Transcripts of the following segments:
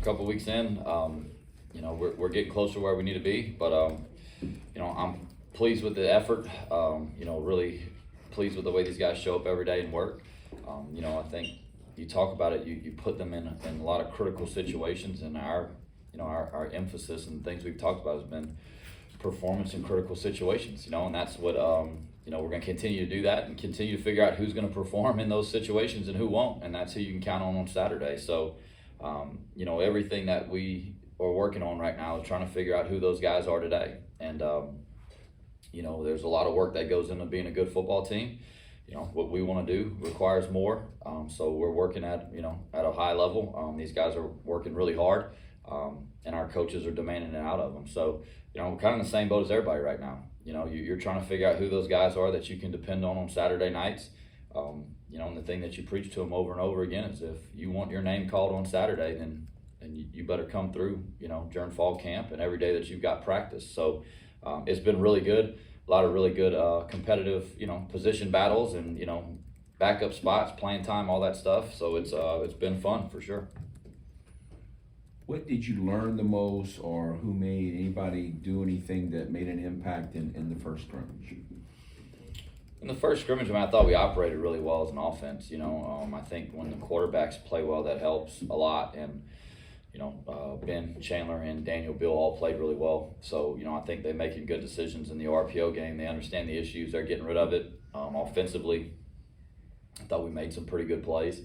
couple weeks in. We're getting closer to where we need to be, but I'm pleased with the effort. Really pleased with the way these guys show up every day and work. I think you talk about it, you put them in a lot of critical situations, and our emphasis and things we've talked about has been performance in critical situations, and that's what, we're going to continue to do that and continue to figure out who's going to perform in those situations and who won't, and that's who you can count on Saturday. So, everything that we are working on right now is trying to figure out who those guys are today. And, there's a lot of work that goes into being a good football team. What we want to do requires more. So we're working at a high level. These guys are working really hard, and our coaches are demanding it out of them. So, we're kind of in the same boat as everybody right now. You're trying to figure out who those guys are that you can depend on Saturday nights. And the thing that you preach to them over and over again is if you want your name called on Saturday, then you better come through, during fall camp and every day that you've got practice. So it's been really good. A lot of really good competitive, position battles and, backup spots, playing time, all that stuff. So it's been fun for sure. What did you learn the most, or who made anybody do anything that made an impact in the first scrimmage? In the first scrimmage, I thought we operated really well as an offense. I think when the quarterbacks play well, that helps a lot. And, Ben Chandler and Daniel Bill all played really well. So, I think they're making good decisions in the RPO game. They understand the issues. They're getting rid of it. Offensively, I thought we made some pretty good plays.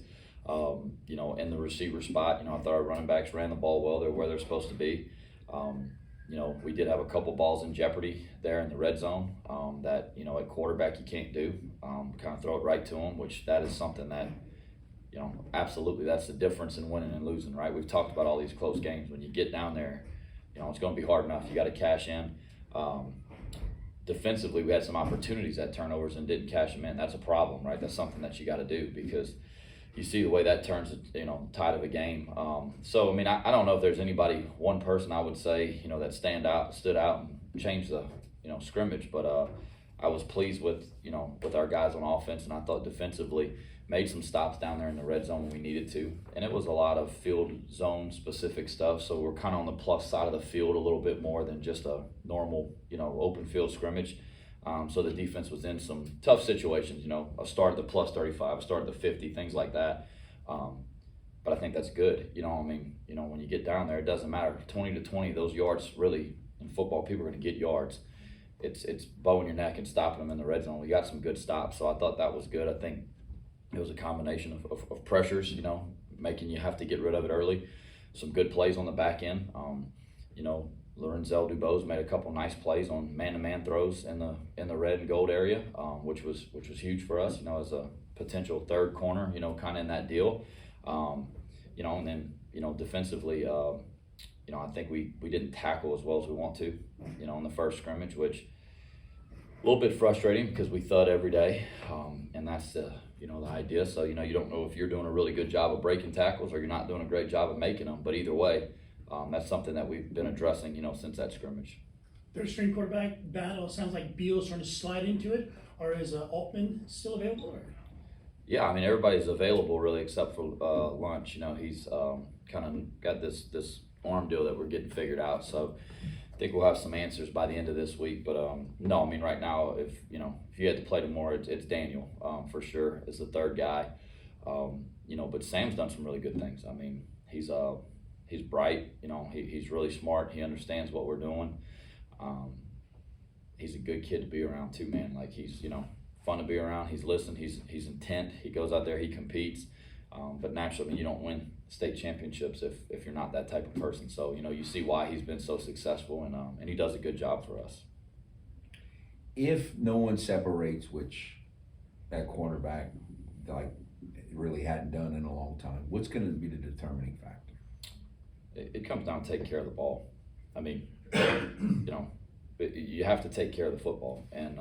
In the receiver spot, I thought our running backs ran the ball well. They're where they're supposed to be. We did have a couple balls in jeopardy there in the red zone that, at quarterback you can't do. Kind of throw it right to them, which that is something that, absolutely that's the difference in winning and losing, right? We've talked about all these close games. When you get down there, it's going to be hard enough. You got to cash in. Defensively, we had some opportunities at turnovers and didn't cash them in. That's a problem, right? That's something that you got to do because you see the way that turns, tide of a game. I don't know if there's anybody, one person I would say, that stood out and changed the, scrimmage. But I was pleased with our guys on offense, and I thought defensively made some stops down there in the red zone when we needed to. And it was a lot of field zone specific stuff. So we're kind of on the plus side of the field a little bit more than just a normal, open field scrimmage. So the defense was in some tough situations, a start at the plus 35, a start at the 50, things like that. But I think that's good. When you get down there, it doesn't matter. 20 to 20, those yards really, in football, people are going to get yards. It's bowing your neck and stopping them in the red zone. We got some good stops, so I thought that was good. I think it was a combination of pressures, making you have to get rid of it early. Some good plays on the back end. Lorenzel Dubose made a couple nice plays on man-to-man throws in the red and gold area, which was huge for us. As a potential third corner, kind of in that deal. And then defensively, I think we didn't tackle as well as we want to, in the first scrimmage, which a little bit frustrating because we thud every day, and that's the idea. So you don't know if you're doing a really good job of breaking tackles or you're not doing a great job of making them. But either way. That's something that we've been addressing, since that scrimmage. Third string quarterback battle. Sounds like Beal's trying to slide into it, or is Altman still available? Or? Yeah, everybody's available really except for Lunch. He's kind of got this arm deal that we're getting figured out. So I think we'll have some answers by the end of this week. But no, right now, if you had to play tomorrow, it's Daniel for sure is the third guy. But Sam's done some really good things. He's bright, he's really smart. He understands what we're doing. He's a good kid to be around too, man. Like he's, fun to be around. He's listening. He's intent. He goes out there. He competes. But naturally, you don't win state championships if you're not that type of person. So you see why he's been so successful, and he does a good job for us. If no one separates, which that cornerback like really hadn't done in a long time, what's going to be the determining factor? It comes down to taking care of the ball. You have to take care of the football, and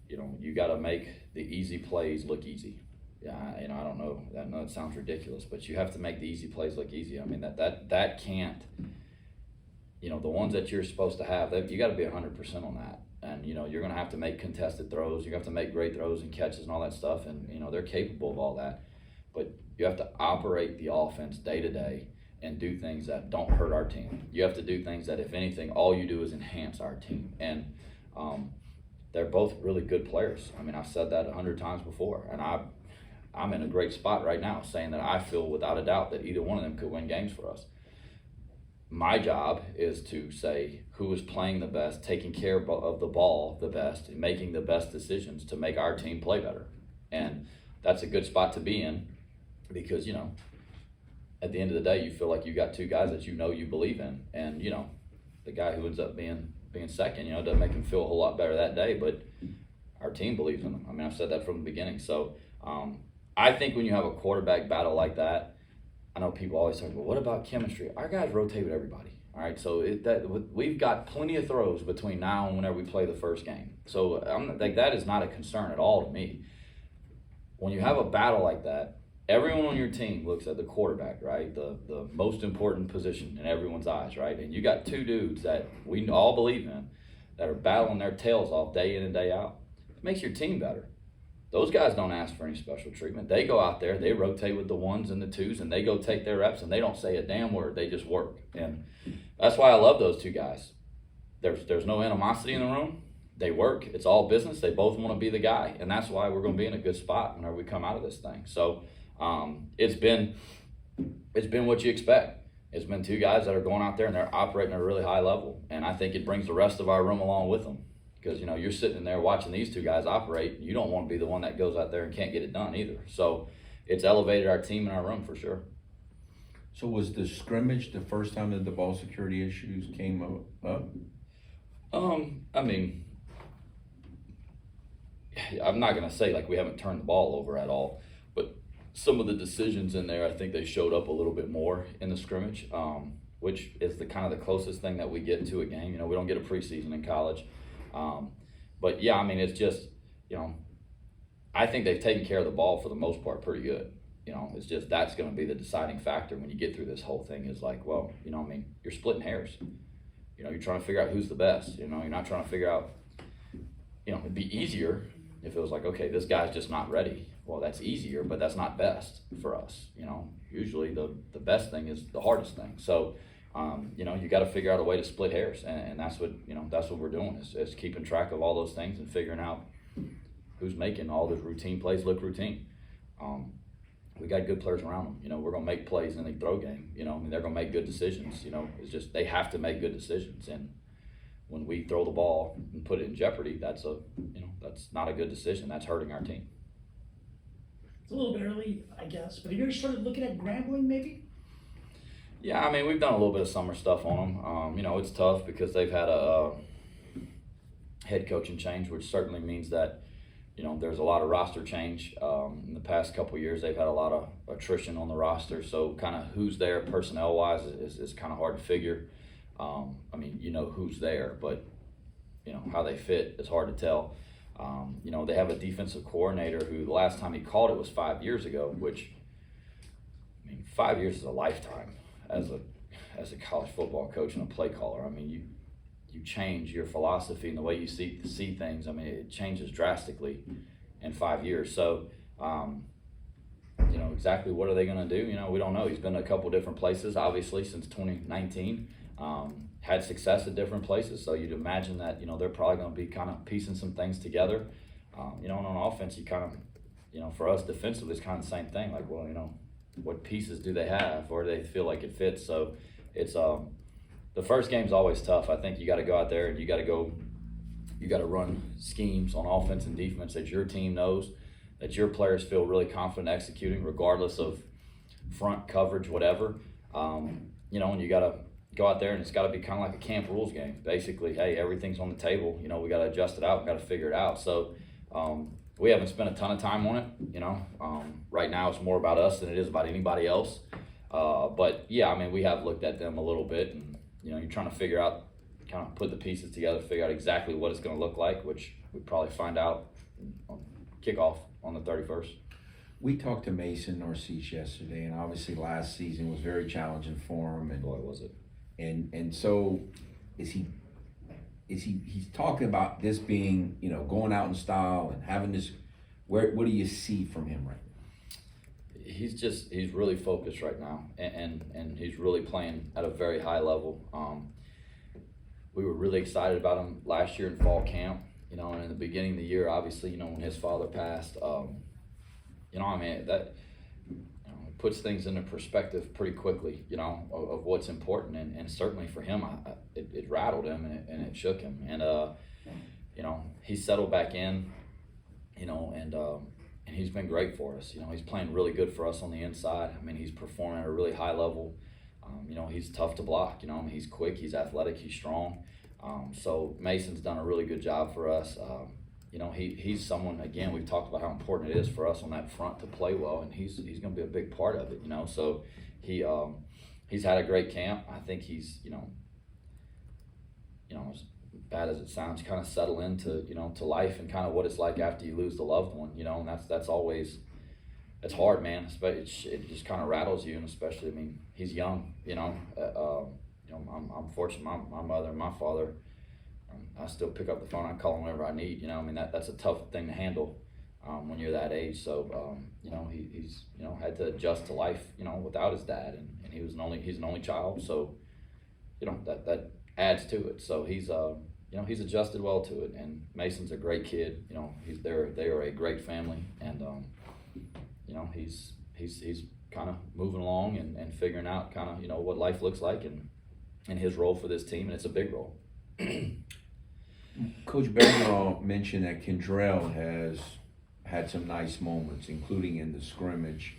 you got to make the easy plays look easy. Yeah, I don't know. I know it sounds ridiculous, but you have to make the easy plays look easy. That can't. The ones that you're supposed to have, you got to be 100% on that. And you're going to have to make contested throws. You have to make great throws and catches and all that stuff. And they're capable of all that, but you have to operate the offense day to day and do things that don't hurt our team. You have to do things that, if anything, all you do is enhance our team. And they're both really good players. I mean, I've said that 100 times before, and I'm in a great spot right now saying that I feel without a doubt that either one of them could win games for us. My job is to say who is playing the best, taking care of the ball the best, and making the best decisions to make our team play better. And that's a good spot to be in because, you know, at the end of the day, you feel like you got two guys that you know you believe in. And, you know, the guy who ends up being second, you know, it doesn't make him feel a whole lot better that day, but our team believes in him. I mean, I've said that from the beginning. So I think when you have a quarterback battle like that, I know people always talk, well, what about chemistry? Our guys rotate with everybody. All right, so we've got plenty of throws between now and whenever we play the first game. So that is not a concern at all to me. When you have a battle like that, everyone on your team looks at the quarterback, right? The most important position in everyone's eyes, right? And you got two dudes that we all believe in that are battling their tails off day in and day out. It makes your team better. Those guys don't ask for any special treatment. They go out there, they rotate with the ones and the twos, and they go take their reps, and they don't say a damn word. They just work. And that's why I love those two guys. There's no animosity in the room. They work. It's all business. They both want to be the guy. And that's why we're going to be in a good spot whenever we come out of this thing. So it's been what you expect. It's been two guys that are going out there, and they're operating at a really high level. And I think it brings the rest of our room along with them. Because, you know, you're sitting in there watching these two guys operate. You don't want to be the one that goes out there and can't get it done either. So it's elevated our team and our room for sure. So was the scrimmage the first time that the ball security issues came up? I mean, I'm not going to say like we haven't turned the ball over at all, but some of the decisions in there, I think they showed up a little bit more in the scrimmage, which is the kind of the closest thing that we get to a game. You know, we don't get a preseason in college. But yeah, I mean, it's just, you know, I think they've taken care of the ball for the most part pretty good. You know, it's just that's going to be the deciding factor when you get through this whole thing is like, well, you know, I mean, you're splitting hairs. You know, you're trying to figure out who's the best. You know, you're not trying to figure out, you know, it'd be easier if it was like, okay, this guy's just not ready. Well, that's easier, but that's not best for us. You know, usually the best thing is the hardest thing. So, you know, you got to figure out a way to split hairs, and that's what, you know, that's what we're doing is keeping track of all those things and figuring out who's making all those routine plays look routine. We got good players around them. You know, we're gonna make plays in the throw game. You know, I mean, they're gonna make good decisions. You know, it's just they have to make good decisions, and when we throw the ball and put it in jeopardy, that's not a good decision. That's hurting our team. It's a little bit early, I guess, but have you ever started looking at Grambling maybe? Yeah, I mean, we've done a little bit of summer stuff on them. You know, it's tough because they've had a head coaching change, which certainly means that, you know, there's a lot of roster change. In the past couple of years, they've had a lot of attrition on the roster. So kind of who's there personnel-wise is kind of hard to figure. I mean, you know who's there, but, you know, how they fit is hard to tell. You know, they have a defensive coordinator who the last time he called it was 5 years ago, which, I mean, 5 years is a lifetime. As a college football coach and a play caller, I mean, you change your philosophy and the way you see things. I mean, it changes drastically in 5 years. So, you know, exactly what are they going to do? You know, we don't know. He's been to a couple different places, obviously, since 2019. Had success at different places. So you'd imagine that, you know, they're probably going to be kind of piecing some things together. You know, and on offense, you kind of, you know, for us defensively, it's kind of the same thing. Like, well, you know, what pieces do they have, or do they feel like it fits? So it's the first game's always tough. I think you got to go out there and you got to run schemes on offense and defense that your team knows, that your players feel really confident executing, regardless of front coverage, whatever. You know, and you got to go out there and it's got to be kind of like a camp rules game. Basically, hey, everything's on the table. You know, we got to adjust it out. We got to figure it out. So. We haven't spent a ton of time on it, you know. Right now it's more about us than it is about anybody else. But yeah, I mean, we have looked at them a little bit, and you know, you're trying to figure out, kind of put the pieces together, figure out exactly what it's going to look like, which we probably find out on kickoff on the 31st. We talked to Mason Narcisse yesterday, and obviously last season was very challenging for him. And boy, was it! And so, he's talking about this being, you know, going out in style and having this. What do you see from him right now? he's really focused right now, and he's really playing at a very high level. We were really excited about him last year in fall camp, and in the beginning of the year, obviously, when his father passed, that puts things into perspective pretty quickly, of what's important, and certainly for him, it rattled him and it shook him, and he settled back in, and he's been great for us. He's playing really good for us on the inside. I mean, he's performing at a really high level. He's tough to block. He's quick, he's athletic, he's strong. So Mason's done a really good job for us. He's someone, again, we've talked about how important it is for us on that front to play well, and he's going to be a big part of it. So he's had a great camp. I think he's as bad as it sounds, kind of settle into to life and kind of what it's like after you lose the loved one. And that's always. It's hard, man. It just kind of rattles you, and especially, I mean, he's young. I'm fortunate. My mother and my father, I still pick up the phone. I call them whenever I need. That's a tough thing to handle when you're that age. So, he's had to adjust to life, without his dad, and he's an only child. So, that adds to it. So he's adjusted well to it. And Mason's a great kid. They are a great family, and he's kind of moving along and figuring out kind of, what life looks like and his role for this team, and it's a big role. Coach Bergeron mentioned that Kendrell has had some nice moments, including in the scrimmage.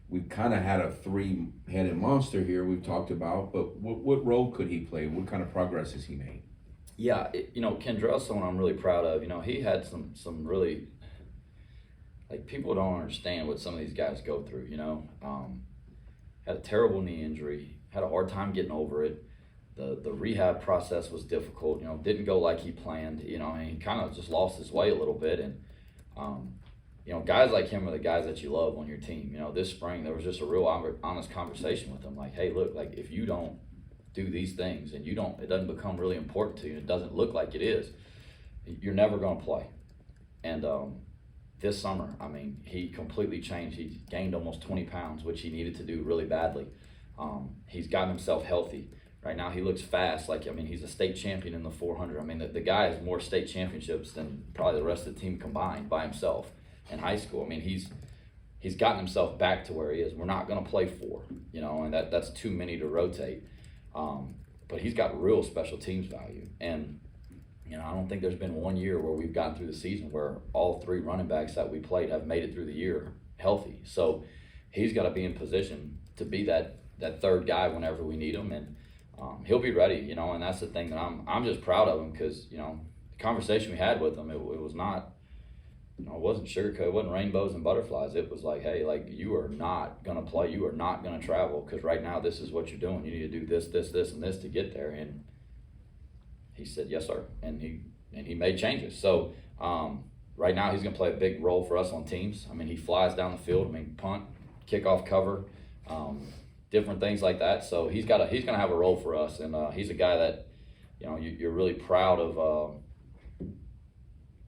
We've kind of had a three-headed monster here we've talked about, but what role could he play? What kind of progress has he made? Yeah, Kendrell's someone I'm really proud of. He had some really, people don't understand what some of these guys go through, had a terrible knee injury, had a hard time getting over it. The rehab process was difficult, didn't go like he planned, and he kind of just lost his way a little bit. And, guys like him are the guys that you love on your team. This spring there was just a real honest conversation with him. Like, hey, look, if you don't do these things and it doesn't become really important to you, it doesn't look like it is, you're never going to play. And, this summer, I mean, he completely changed. He gained almost 20 pounds, which he needed to do really badly. He's gotten himself healthy. Right now, he looks fast. He's a state champion in the 400. I mean, the guy has more state championships than probably the rest of the team combined by himself in high school. I mean, he's gotten himself back to where he is. We're not going to play 4, and that's too many to rotate. But he's got real special teams value. And I don't think there's been one year where we've gotten through the season where all 3 running backs that we played have made it through the year healthy. So he's got to be in position to be that third guy whenever we need him, and he'll be ready. And that's the thing that I'm just proud of him, because the conversation we had with him, it was not, it wasn't sugarcoat, it wasn't rainbows and butterflies. It was like, hey, you are not gonna play, you are not gonna travel, because right now this is what you're doing. You need to do this, and this to get there. And he said, yes, sir. And he made changes. So right now he's going to play a big role for us on teams. I mean, he flies down the field. I mean, punt, kickoff cover, different things like that. So he's going to have a role for us. And he's a guy that, you're really proud of.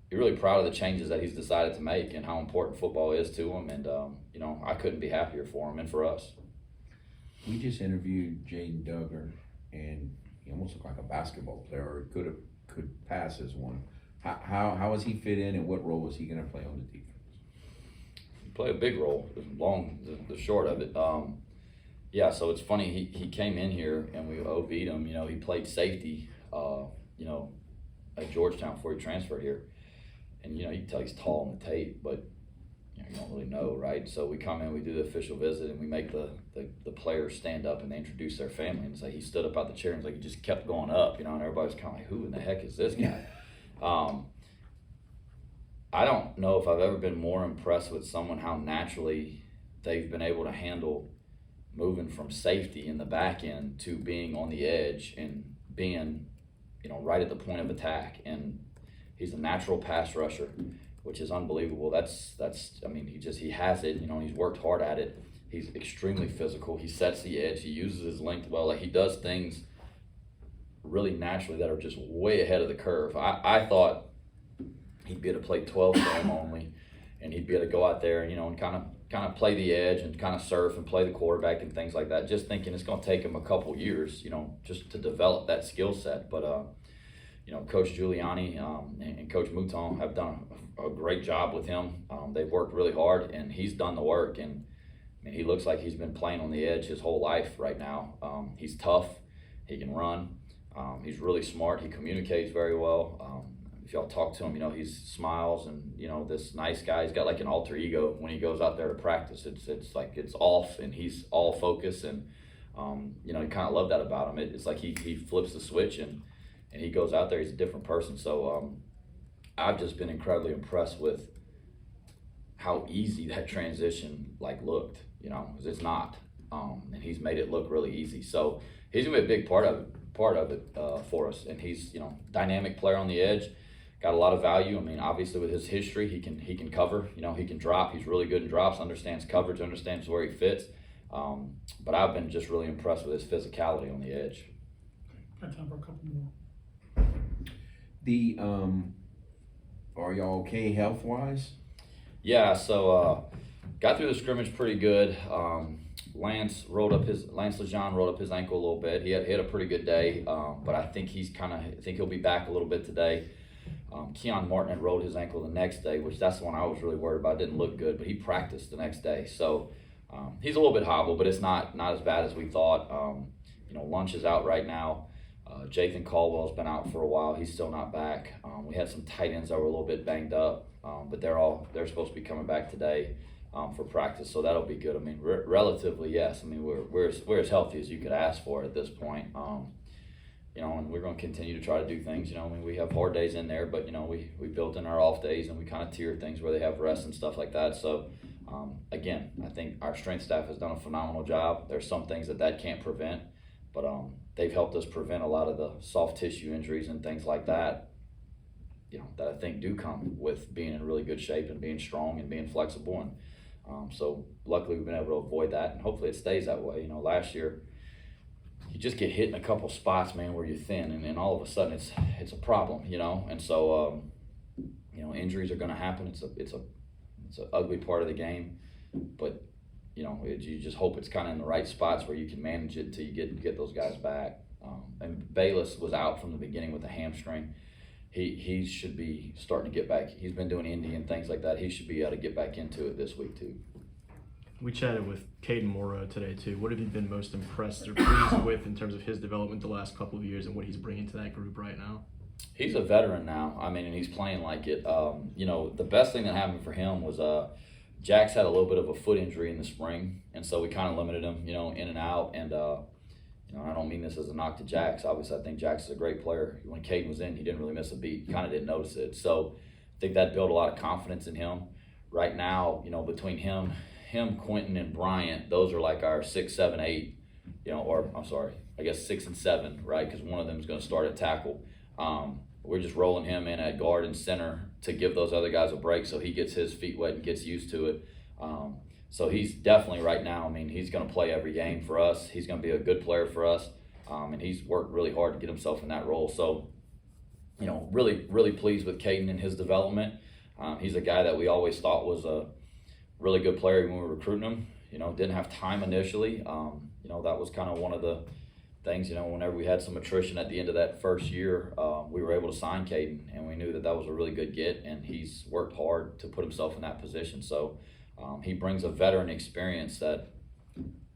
You're really proud of the changes that he's decided to make and how important football is to him. And, I couldn't be happier for him and for us. We just interviewed Jaden Duggar, and he almost looked like a basketball player, or could pass as one. How does he fit in, and what role is he going to play on the defense? He played a big role. The short of it. So it's funny. He came in here and we OV'd him. He played safety. At Georgetown before he transferred here, and you can tell he's tall on the tape, but you don't really know, right? So we come in, we do the official visit, and we make the players stand up and they introduce their family. And it's like he stood up out the chair and he just kept going up, and everybody's kind of like, who in the heck is this guy? I don't know if I've ever been more impressed with someone, how naturally they've been able to handle moving from safety in the back end to being on the edge and being, right at the point of attack. And he's a natural pass rusher, which is unbelievable. He has it, he's worked hard at it. He's extremely physical. He sets the edge. He uses his length well. He does things really naturally that are just way ahead of the curve. I thought he'd be able to play 12 for him only, and he'd be able to go out there, and kind of play the edge and kind of surf and play the quarterback and things like that. Just thinking it's going to take him a couple years, just to develop that skill set. But Coach Giuliani and Coach Mouton have done a great job with him. They've worked really hard, and he's done the work. And he looks like he's been playing on the edge his whole life right now. He's tough. He can run. He's really smart. He communicates very well. If y'all talk to him, he smiles, and this nice guy. He's got like an alter ego when he goes out there to practice. It's like it's off, and he's all focus, and you kind of love that about him. It's like he flips the switch, and he goes out there. He's a different person. So I've just been incredibly impressed with how easy that transition looked. Because it's not, and he's made it look really easy. So he's gonna be a big part of it for us, and he's dynamic player on the edge. Got a lot of value. Obviously with his history, he can cover. He can drop. He's really good in drops. Understands coverage. Understands where he fits. But I've been just really impressed with his physicality on the edge. Got time for a couple more. Are y'all okay health wise? Yeah. So got through the scrimmage pretty good. Lance Lejean rolled up his ankle a little bit. He had a pretty good day, but I think he'll be back a little bit today. Keon Martin had rolled his ankle the next day, which that's the one I was really worried about. It didn't look good, but he practiced the next day. So he's a little bit hobbled, but it's not as bad as we thought. Lunch is out right now. Jathan Caldwell's been out for a while. He's still not back. We had some tight ends that were a little bit banged up, but they're supposed to be coming back today for practice, so that'll be good. Relatively, yes. We're as healthy as you could ask for at this point. And we're going to continue to try to do things. We have hard days in there, but we built in our off days, and we kind of tier things where they have rest and stuff like that. So again, I think our strength staff has done a phenomenal job. There's some things that can't prevent, but they've helped us prevent a lot of the soft tissue injuries and things like that. That I think do come with being in really good shape and being strong and being flexible. And so luckily we've been able to avoid that, and hopefully it stays that way. Last year you just get hit in a couple spots, man, where you're thin, and then all of a sudden it's a problem, And so injuries are going to happen. It's an ugly part of the game, but you just hope it's kind of in the right spots where you can manage it until you get those guys back. And Bayless was out from the beginning with a hamstring. He should be starting to get back. He's been doing indie and things like that. He should be able to get back into it this week too. We chatted with Caden Morrow today too. What have you been most impressed or pleased with in terms of his development the last couple of years and what he's bringing to that group right now? He's a veteran now. And he's playing like it. The best thing that happened for him was Jax had a little bit of a foot injury in the spring, and so we kind of limited him, in and out. And I don't mean this as a knock to Jax. Obviously, I think Jax is a great player. When Caden was in, he didn't really miss a beat. He kind of didn't notice it. So I think that built a lot of confidence in him. Right now, between him, Quentin, and Bryant, those are like our 6, 7, 8, or I'm sorry, I guess 6 and 7, right? Because one of them is going to start at tackle. We're just rolling him in at guard and center to give those other guys a break so he gets his feet wet and gets used to it. So he's definitely right now, he's going to play every game for us. He's going to be a good player for us, and he's worked really hard to get himself in that role. So, really, really pleased with Caden and his development. He's a guy that we always thought was a really good player when we were recruiting him. Didn't have time initially. That was kind of one of the things, whenever we had some attrition at the end of that first year, we were able to sign Caden, and we knew that was a really good get, and he's worked hard to put himself in that position. So he brings a veteran experience that,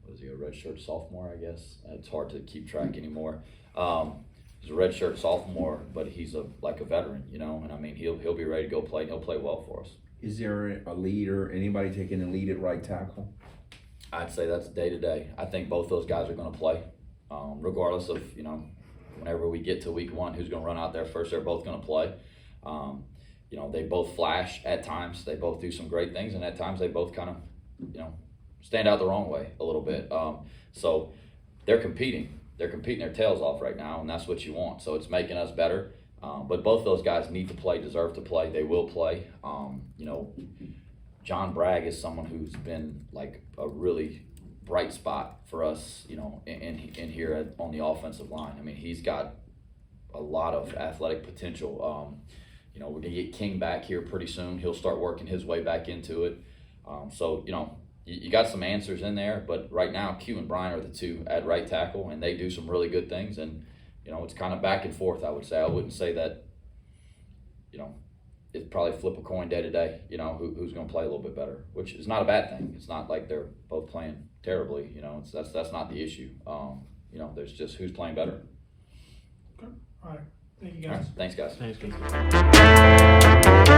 was he a redshirt sophomore, I guess? It's hard to keep track anymore. He's a redshirt sophomore, but he's a veteran, and he'll be ready to go play, and he'll play well for us. Is there a leader, anybody taking the lead at right tackle? I'd say that's day to day. I think both those guys are going to play, regardless of, whenever we get to week 1, who's going to run out there first. They're both going to play. They both flash at times. They both do some great things, and at times they both kind of, stand out the wrong way a little bit. So they're competing. They're competing their tails off right now, and that's what you want. So it's making us better. But both those guys need to play, deserve to play. They will play. John Bragg is someone who's been like a really bright spot for us, in here on the offensive line. He's got a lot of athletic potential. You know, we're gonna get King back here pretty soon. He'll start working his way back into it. So, you know, you got some answers in there, but right now Q and Brian are the two at right tackle, and they do some really good things. And, you know, it's kind of back and forth, I would say. I wouldn't say that, you know, it's probably flip a coin day to day, you know, who's going to play a little bit better, which is not a bad thing. It's not like they're both playing terribly, you know, that's not the issue. You know, there's just who's playing better. Okay. All right. Thank you, All right, guys. thanks, guys. Thanks, guys.